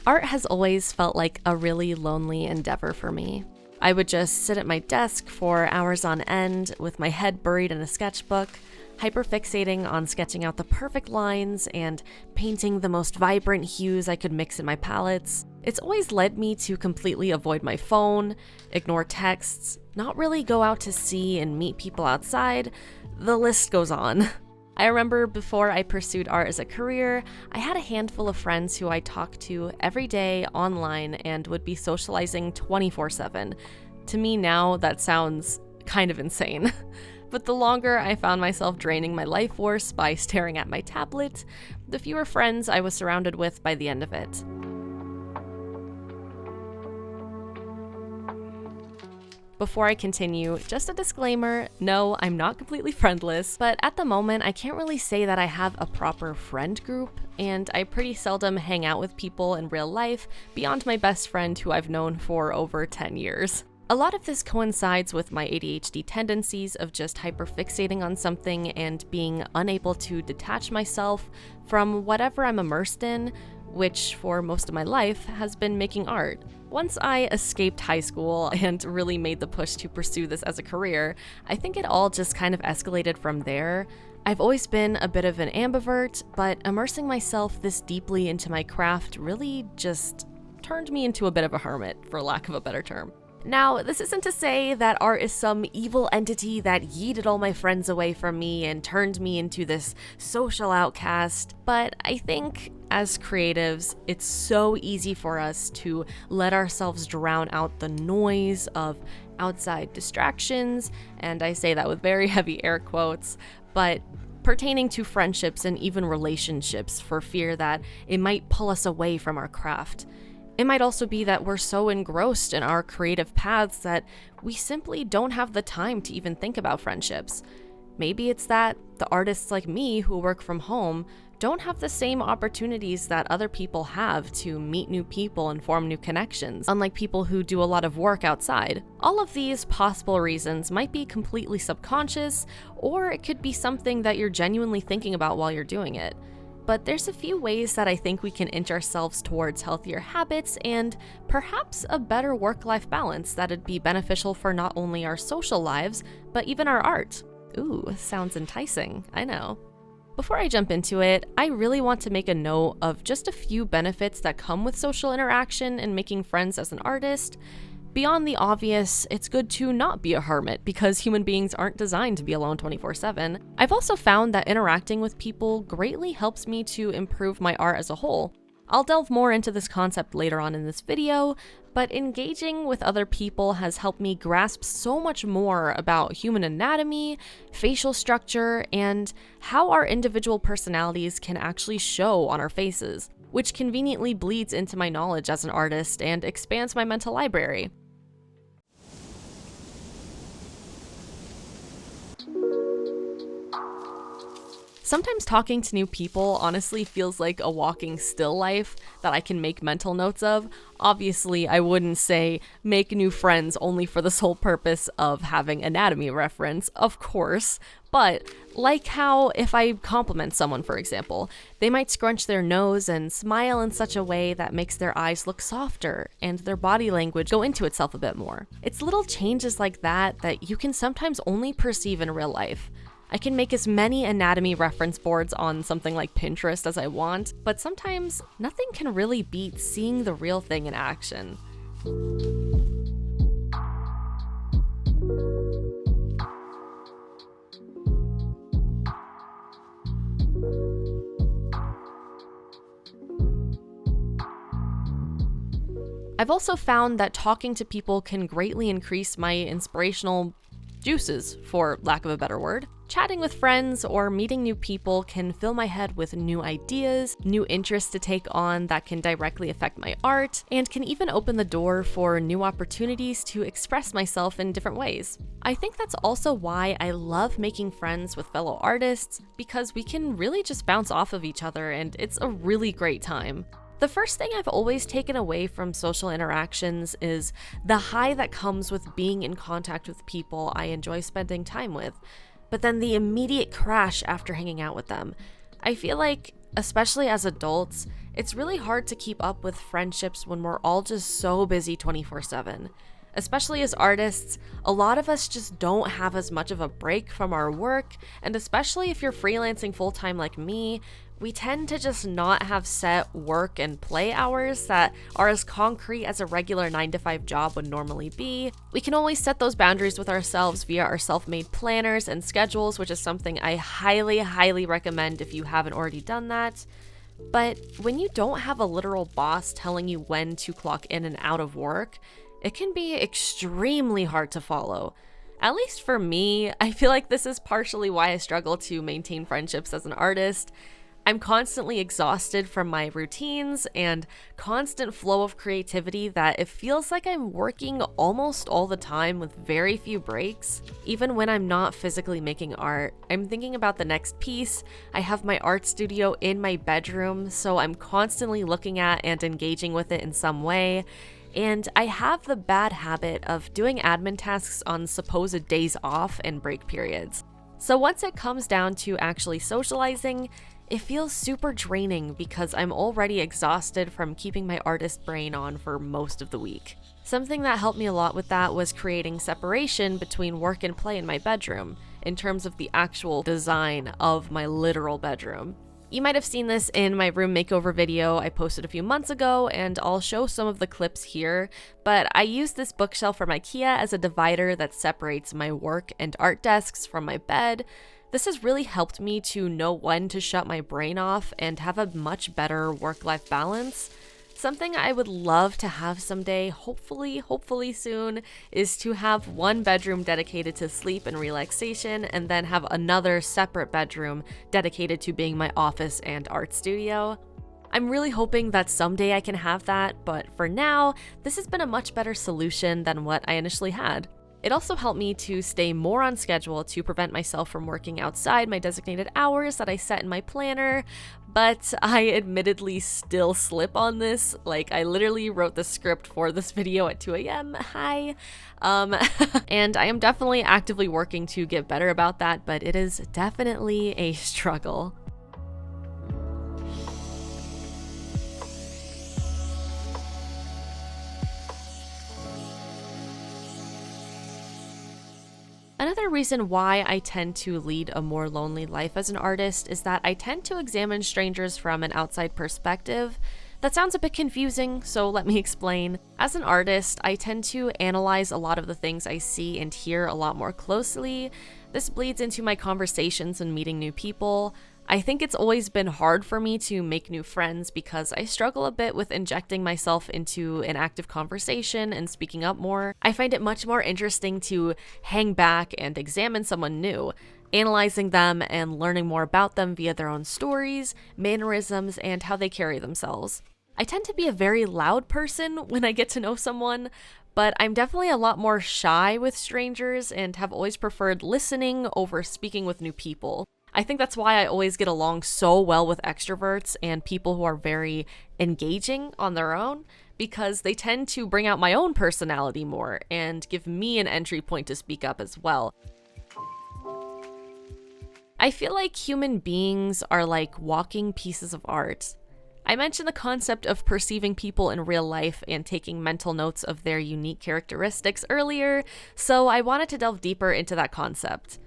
Art has always felt like a really lonely endeavor for me. I would just sit at my desk for hours on end with my head buried in a sketchbook, hyperfixating on sketching out the perfect lines and painting the most vibrant hues I could mix in my palettes. It's always led me to completely avoid my phone, ignore texts, not really go out to see and meet people outside. The list goes on. I remember before I pursued art as a career, I had a handful of friends who I talked to every day online and would be socializing 24/7. To me now, that sounds kind of insane. But the longer I found myself draining my life force by staring at my tablet, the fewer friends I was surrounded with by the end of it. Before I continue, just a disclaimer, no, I'm not completely friendless, but at the moment I can't really say that I have a proper friend group, and I pretty seldom hang out with people in real life beyond my best friend who I've known for over 10 years. A lot of this coincides with my ADHD tendencies of just hyperfixating on something and being unable to detach myself from whatever I'm immersed in, which for most of my life has been making art. Once I escaped high school and really made the push to pursue this as a career, I think it all just kind of escalated from there. I've always been a bit of an ambivert, but immersing myself this deeply into my craft really just turned me into a bit of a hermit, for lack of a better term. Now, this isn't to say that art is some evil entity that yeeted all my friends away from me and turned me into this social outcast, but I think as creatives, it's so easy for us to let ourselves drown out the noise of outside distractions, and I say that with very heavy air quotes, but pertaining to friendships and even relationships for fear that it might pull us away from our craft. It might also be that we're so engrossed in our creative paths that we simply don't have the time to even think about friendships. Maybe it's that the artists like me who work from home don't have the same opportunities that other people have to meet new people and form new connections, unlike people who do a lot of work outside. All of these possible reasons might be completely subconscious, or it could be something that you're genuinely thinking about while you're doing it. But there's a few ways that I think we can inch ourselves towards healthier habits and perhaps a better work-life balance that'd be beneficial for not only our social lives, but even our art. Ooh, sounds enticing, I know. Before I jump into it, I really want to make a note of just a few benefits that come with social interaction and making friends as an artist. Beyond the obvious, it's good to not be a hermit because human beings aren't designed to be alone 24/7. I've also found that interacting with people greatly helps me to improve my art as a whole. I'll delve more into this concept later on in this video, but engaging with other people has helped me grasp so much more about human anatomy, facial structure, and how our individual personalities can actually show on our faces, which conveniently bleeds into my knowledge as an artist and expands my mental library. Sometimes talking to new people honestly feels like a walking still life that I can make mental notes of. Obviously, I wouldn't say make new friends only for the sole purpose of having anatomy reference, of course, but like how if I compliment someone, for example, they might scrunch their nose and smile in such a way that makes their eyes look softer and their body language go into itself a bit more. It's little changes like that that you can sometimes only perceive in real life. I can make as many anatomy reference boards on something like Pinterest as I want, but sometimes nothing can really beat seeing the real thing in action. I've also found that talking to people can greatly increase my inspirational juices, for lack of a better word. Chatting with friends or meeting new people can fill my head with new ideas, new interests to take on that can directly affect my art, and can even open the door for new opportunities to express myself in different ways. I think that's also why I love making friends with fellow artists, because we can really just bounce off of each other and it's a really great time. The first thing I've always taken away from social interactions is the high that comes with being in contact with people I enjoy spending time with, but then the immediate crash after hanging out with them. I feel like Especially as adults, it's really hard to keep up with friendships when we're all just so busy 24/7. Especially as artists, a lot of us just don't have as much of a break from our work, and especially if you're freelancing full-time like me, we tend to just not have set work and play hours that are as concrete as a regular 9 to 5 job would normally be. We can always set those boundaries with ourselves via our self-made planners and schedules, which is something I highly recommend if you haven't already done that. But when you don't have a literal boss telling you when to clock in and out of work, it can be extremely hard to follow. At least for me, I feel like this is partially why I struggle to maintain friendships as an artist. I'm constantly exhausted from my routines and constant flow of creativity that it feels like I'm working almost all the time with very few breaks. Even when I'm not physically making art, I'm thinking about the next piece. I have my art studio in my bedroom, so I'm constantly looking at and engaging with it in some way. And I have the bad habit of doing admin tasks on supposed days off and break periods. So once it comes down to actually socializing, it feels super draining because I'm already exhausted from keeping my artist brain on for most of the week. Something that helped me a lot with that was creating separation between work and play in my bedroom, in terms of the actual design of my literal bedroom. You might have seen this in my room makeover video I posted a few months ago, and I'll show some of the clips here, but I used this bookshelf from IKEA as a divider that separates my work and art desks from my bed. This has really helped me to know when to shut my brain off and have a much better work-life balance. Something I would love to have someday, hopefully soon, is to have one bedroom dedicated to sleep and relaxation, and then have another separate bedroom dedicated to being my office and art studio. I'm really hoping that someday I can have that, but for now, this has been a much better solution than what I initially had. It also helped me to stay more on schedule to prevent myself from working outside my designated hours that I set in my planner, but I admittedly still slip on this. Like, I literally wrote the script for this video at 2 a.m. Hi. And I am definitely actively working to get better about that, but it is definitely a struggle. Another reason why I tend to lead a more lonely life as an artist is that I tend to examine strangers from an outside perspective. That sounds a bit confusing, so let me explain. As an artist, I tend to analyze a lot of the things I see and hear a lot more closely. This bleeds into my conversations and meeting new people. I think it's always been hard for me to make new friends because I struggle a bit with injecting myself into an active conversation and speaking up more. I find it much more interesting to hang back and examine someone new, analyzing them and learning more about them via their own stories, mannerisms, and how they carry themselves. I tend to be a very loud person when I get to know someone, but I'm definitely a lot more shy with strangers and have always preferred listening over speaking with new people. I think that's why I always get along so well with extroverts and people who are very engaging on their own, because they tend to bring out my own personality more and give me an entry point to speak up as well. I feel like human beings are like walking pieces of art. I mentioned the concept of perceiving people in real life and taking mental notes of their unique characteristics earlier, so I wanted to delve deeper into that concept.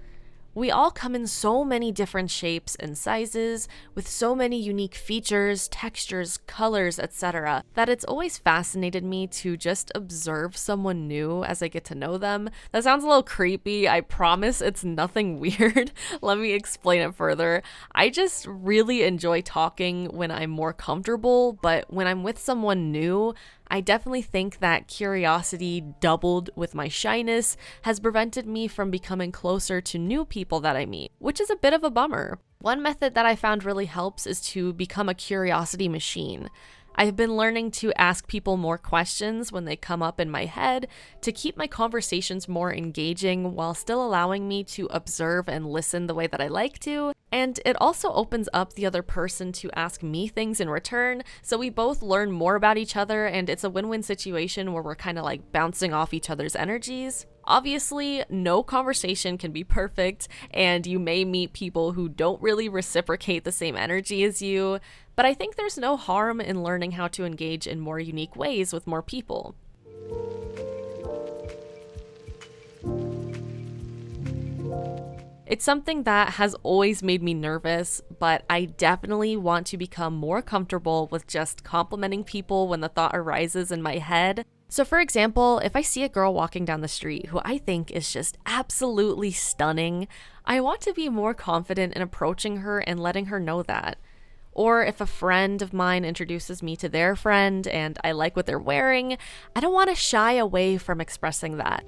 We all come in so many different shapes and sizes, with so many unique features, textures, colors, etc., that it's always fascinated me to just observe someone new as I get to know them. That sounds a little creepy. I promise it's nothing weird. Let me explain it further. I just really enjoy talking when I'm more comfortable, but when I'm with someone new, I definitely think that curiosity doubled with my shyness has prevented me from becoming closer to new people that I meet, which is a bit of a bummer. One method that I found really helps is to become a curiosity machine. I've been learning to ask people more questions when they come up in my head to keep my conversations more engaging while still allowing me to observe and listen the way that I like to. And it also opens up the other person to ask me things in return, so we both learn more about each other, and it's a win-win situation where we're kind of like bouncing off each other's energies. Obviously, no conversation can be perfect, and you may meet people who don't really reciprocate the same energy as you, but I think there's no harm in learning how to engage in more unique ways with more people. It's something that has always made me nervous, but I definitely want to become more comfortable with just complimenting people when the thought arises in my head. So for example, if I see a girl walking down the street who I think is just absolutely stunning, I want to be more confident in approaching her and letting her know that. Or if a friend of mine introduces me to their friend and I like what they're wearing, I don't want to shy away from expressing that.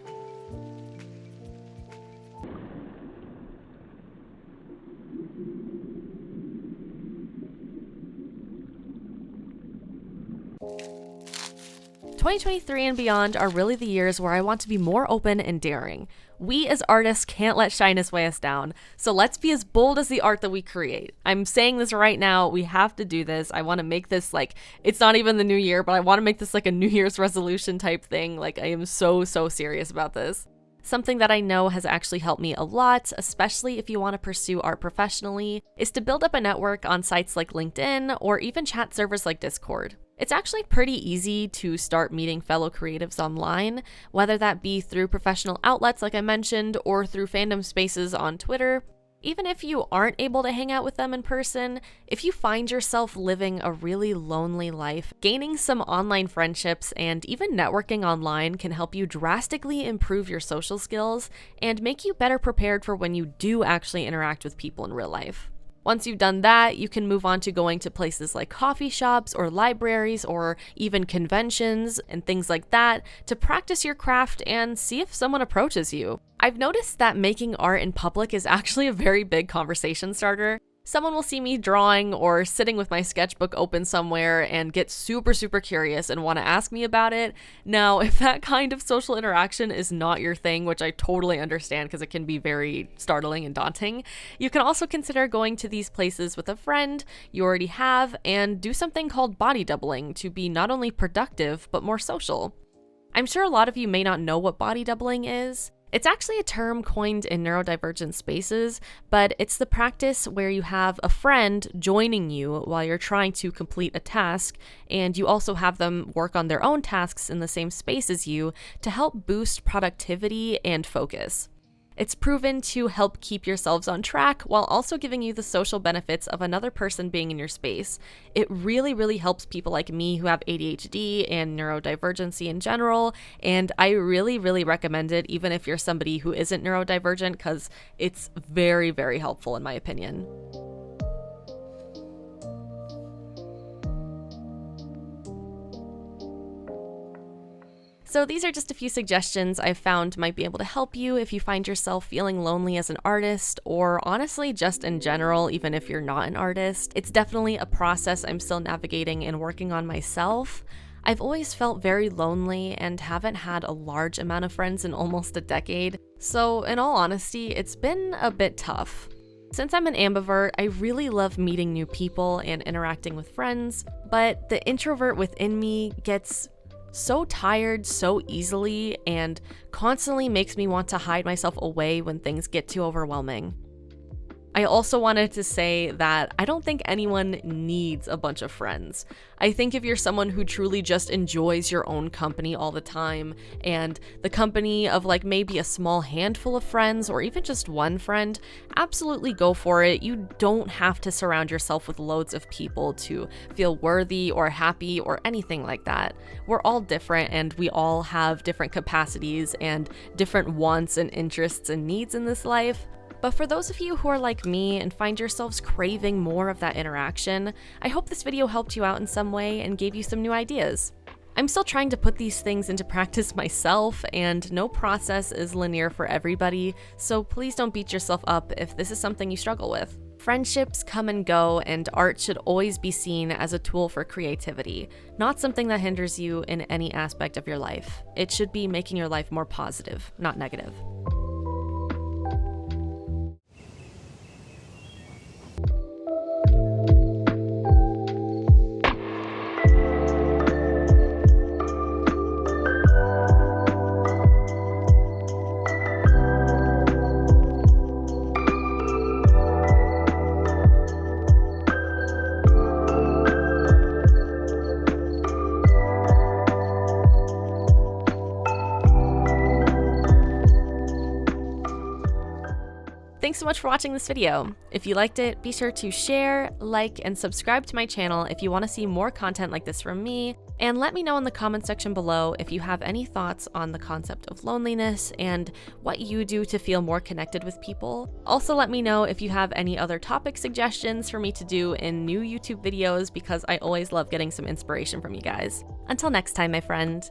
"2023 and beyond are really the years where I want to be more open and daring. We as artists can't let shyness weigh us down, so let's be as bold as the art that we create. I'm saying this right now, we have to do this. I want to make this like, it's not even the new year, but I want to make this like a New Year's resolution type thing. Like, I am so serious about this." Something that I know has actually helped me a lot, especially if you want to pursue art professionally, is to build up a network on sites like LinkedIn or even chat servers like Discord. It's actually pretty easy to start meeting fellow creatives online, whether that be through professional outlets like I mentioned or through fandom spaces on Twitter. Even if you aren't able to hang out with them in person, if you find yourself living a really lonely life, gaining some online friendships and even networking online can help you drastically improve your social skills and make you better prepared for when you do actually interact with people in real life. Once you've done that, you can move on to going to places like coffee shops or libraries or even conventions and things like that to practice your craft and see if someone approaches you. I've noticed that making art in public is actually a very big conversation starter. Someone will see me drawing or sitting with my sketchbook open somewhere and get super curious and want to ask me about it. Now, if that kind of social interaction is not your thing, which I totally understand because it can be very startling and daunting, you can also consider going to these places with a friend you already have and do something called body doubling to be not only productive but more social. I'm sure a lot of you may not know what body doubling is. It's actually a term coined in neurodivergent spaces, but it's the practice where you have a friend joining you while you're trying to complete a task, and you also have them work on their own tasks in the same space as you to help boost productivity and focus. It's proven to help keep yourselves on track while also giving you the social benefits of another person being in your space. It really helps people like me who have ADHD and neurodivergency in general, and I really recommend it even if you're somebody who isn't neurodivergent because it's very helpful in my opinion. So these are just a few suggestions I've found might be able to help you if you find yourself feeling lonely as an artist, or honestly just in general, even if you're not an artist. It's definitely a process I'm still navigating and working on myself. I've always felt very lonely and haven't had a large amount of friends in almost a decade, so in all honesty, it's been a bit tough. Since I'm an ambivert, I really love meeting new people and interacting with friends, but the introvert within me gets so tired so easily and constantly makes me want to hide myself away when things get too overwhelming. I also wanted to say that I don't think anyone needs a bunch of friends. I think if you're someone who truly just enjoys your own company all the time and the company of like maybe a small handful of friends or even just one friend, absolutely go for it. You don't have to surround yourself with loads of people to feel worthy or happy or anything like that. We're all different and we all have different capacities and different wants and interests and needs in this life. But for those of you who are like me and find yourselves craving more of that interaction, I hope this video helped you out in some way and gave you some new ideas. I'm still trying to put these things into practice myself, and no process is linear for everybody, so please don't beat yourself up if this is something you struggle with. Friendships come and go, and art should always be seen as a tool for creativity, not something that hinders you in any aspect of your life. It should be making your life more positive, not negative. thanks so much for watching this video. If you liked it, be sure to share, like, and subscribe to my channel if you want to see more content like this from me. And let me know in the comment section below if you have any thoughts on the concept of loneliness and what you do to feel more connected with people. Also, let me know if you have any other topic suggestions for me to do in new YouTube videos, because I always love getting some inspiration from you guys. Until next time, my friend.